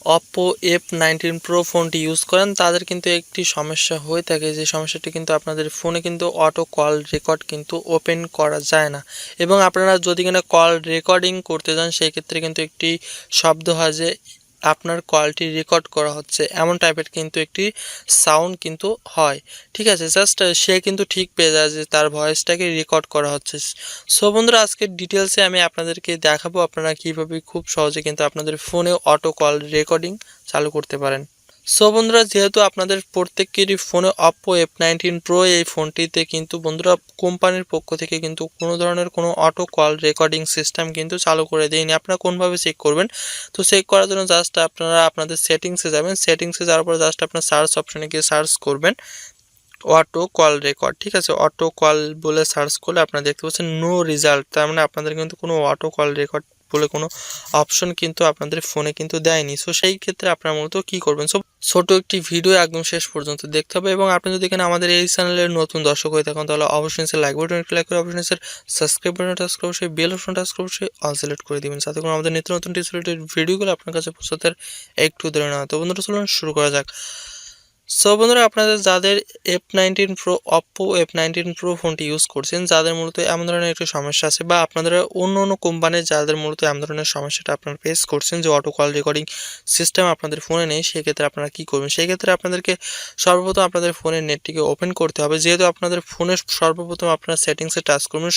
Oppo F19 Pro ফোনটি use করেন তাদের কিন্তু একটি সমস্যা হয়ে থাকে, যে সমস্যাটি কিন্তু আপনাদের ফোনে কিন্তু অটো কল রেকর্ড কিন্তু ওপেন করা যায় না, এবং আপনারা যদি কিনা কল রেকর্ডিং করতে যান সেই ক্ষেত্রে কিন্তু একটি শব্দ হয় যে আপনার কলটি রেকর্ড করা হচ্ছে, এমন টাইপের কিন্তু একটি সাউন্ড কিন্তু হয়। ঠিক আছে, জাস্ট সে কিন্তু ঠিক পেয়ে যায় যে তার ভয়েসটাকে রেকর্ড করা হচ্ছে। সো বন্ধুরা, আজকের ডিটেলসে আমি আপনাদেরকে দেখাবো আপনারা কীভাবে খুব সহজে কিন্তু আপনাদের ফোনে অটো কল রেকর্ডিং চালু করতে পারেন। সো বন্ধুরা, যেহেতু আপনাদের প্রত্যেকেরই ফোনে Oppo F19 Pro এই ফোনটিতে কিন্তু বন্ধুরা কোম্পানির পক্ষ থেকে কিন্তু কোনো ধরনের কোনো অটো কল রেকর্ডিং সিস্টেম কিন্তু চালু করে দেয়নি। আপনারা কোনভাবে চেক করবেন? তো চেক করার জন্য জাস্ট আপনারা আপনাদের সেটিংসে যাবেন, সেটিংসে যাওয়ার পরে জাস্ট আপনার সার্চ অপশনে গিয়ে সার্চ করবেন অটো কল রেকর্ড। ঠিক আছে, অটো কল বলে সার্চ করলে আপনারা দেখতে পাচ্ছেন নো রেজাল্ট, তার মানে আপনাদের কিন্তু কোনো অটো কল রেকর্ড বলে কোনো অপশন কিন্তু আপনাদের ফোনে কিন্তু দেয়নি। সো সেই ক্ষেত্রে আপনারা মূলত কী করবেন? সো ছোট একটি ভিডিও একদম শেষ পর্যন্ত দেখতে হবে, এবং আপনি যদি এখানে আমাদের এই চ্যানেলের নতুন দর্শক হয়ে থাকেন তাহলে অবশ্যই লাইক বাটন ক্লিক করে অবশ্যই সাবস্ক্রাইব বাটন টাচ করে অবশ্যই বেল অপশন টাচ করে অবশ্যই অল সিলেক্ট করে দিবেন, সাথে করে আমাদের নিত্য নতুন রিলেটেড ভিডিওগুলো আপনার কাছে পৌঁছাতে একটু দেরি না হয়। তো বন্ধুরা, চলুন শুরু করা যাক। সো বন্ধুরা, আপনাদের যাদের F19 Pro Oppo F19 Pro ফোনটি ইউজ করছেন, যাদের মূলত এমন ধরনের একটি সমস্যা আছে, বা আপনারা অন্য অন্য কোম্পানির যাদের মূলত এমন ধরনের সমস্যাটা আপনারা ফেস করছেন যে অটো কল রেকর্ডিং সিস্টেম আপনাদের ফোনে নেই, সেক্ষেত্রে আপনারা কী করবেন? সেক্ষেত্রে আপনাদেরকে সর্বপ্রথম আপনাদের ফোনের নেটটিকে ওপেন করতে হবে। যেহেতু আপনাদের ফোনের সর্বপ্রথম আপনারা সেটিংসে টাচ করবেন,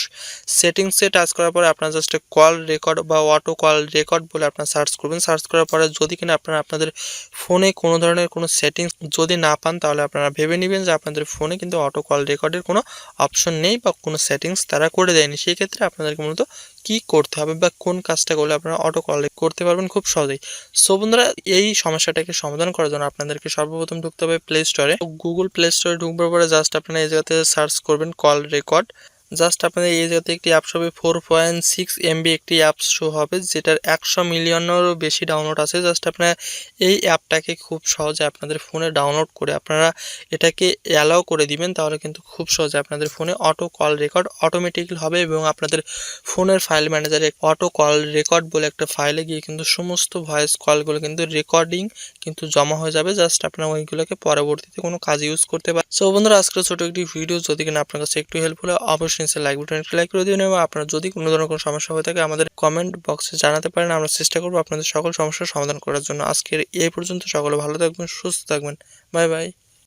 সেটিংসে টাচ করার পরে আপনারা জাস্ট কল রেকর্ড বা অটো কল রেকর্ড বলে আপনারা সার্চ করবেন। সার্চ করার পরে যদি কিনা আপনারা আপনাদের ফোনে কোনো ধরনের কোনো সেটিংস যদি না পান, তাহলে আপনারা ভেবে নেবেন যে আপনাদের ফোনে কিন্তু অটো কল রেকর্ডের কোনো অপশন নেই বা কোনো সেটিংস তারা করে দেয়নি। সেই ক্ষেত্রে আপনাদেরকে মূলত কী করতে হবে বা কোন কাজটা করলে আপনারা অটো কল করতে পারবেন খুব সহজেই। সো বন্ধুরা, এই সমস্যাটাকে সমাধান করার জন্য আপনাদেরকে সর্বপ্রথম ঢুকতে হবে প্লে স্টোরে। গুগল প্লে স্টোরে ঢুকবার পরে জাস্ট আপনারা এই জায়গাতে সার্চ করবেন কল রেকর্ড। জাস্ট আপনাদের এই জায়গাতে একটি অ্যাপস হবে 4.6 MB একটি অ্যাপস শো হবে, যেটার 100 মিলিয়নেরও বেশি ডাউনলোড আছে। জাস্ট আপনারা এই অ্যাপটাকে খুব সহজে আপনাদের ফোনে ডাউনলোড করে আপনারা এটাকে অ্যালাউ করে দিবেন, তাহলে কিন্তু খুব সহজে আপনাদের ফোনে অটো কল রেকর্ড অটোমেটিক্যালি হবে, এবং আপনাদের ফোনের ফাইল ম্যানেজারে অটো কল রেকর্ড বলে একটা ফাইলে গিয়ে কিন্তু সমস্ত ভয়েস কলগুলো কিন্তু রেকর্ডিং কিন্তু জমা হয়ে যাবে। জাস্ট আপনারা ওইগুলোকে পরবর্তীতে কোনো কাজ ইউজ করতে পারেন। সো বন্ধুরা, আজকের ছোটো একটি ভিডিও যদি কিনা আপনার কাছে একটু হেল্পফুল হয়, অবশ্যই লাইক বাটন ক্লিক করে দিবেন, এবং আপনার যদি কোনো ধরনের কোনো সমস্যা হয়ে থাকে আমাদের কমেন্ট বক্সে জানাতে পারেন। আমরা চেষ্টা করবো আপনাদের সকল সমস্যার সমাধান করার জন্য। আজকের এই পর্যন্ত, সকলে ভালো থাকবেন, সুস্থ থাকবেন, বাই বাই।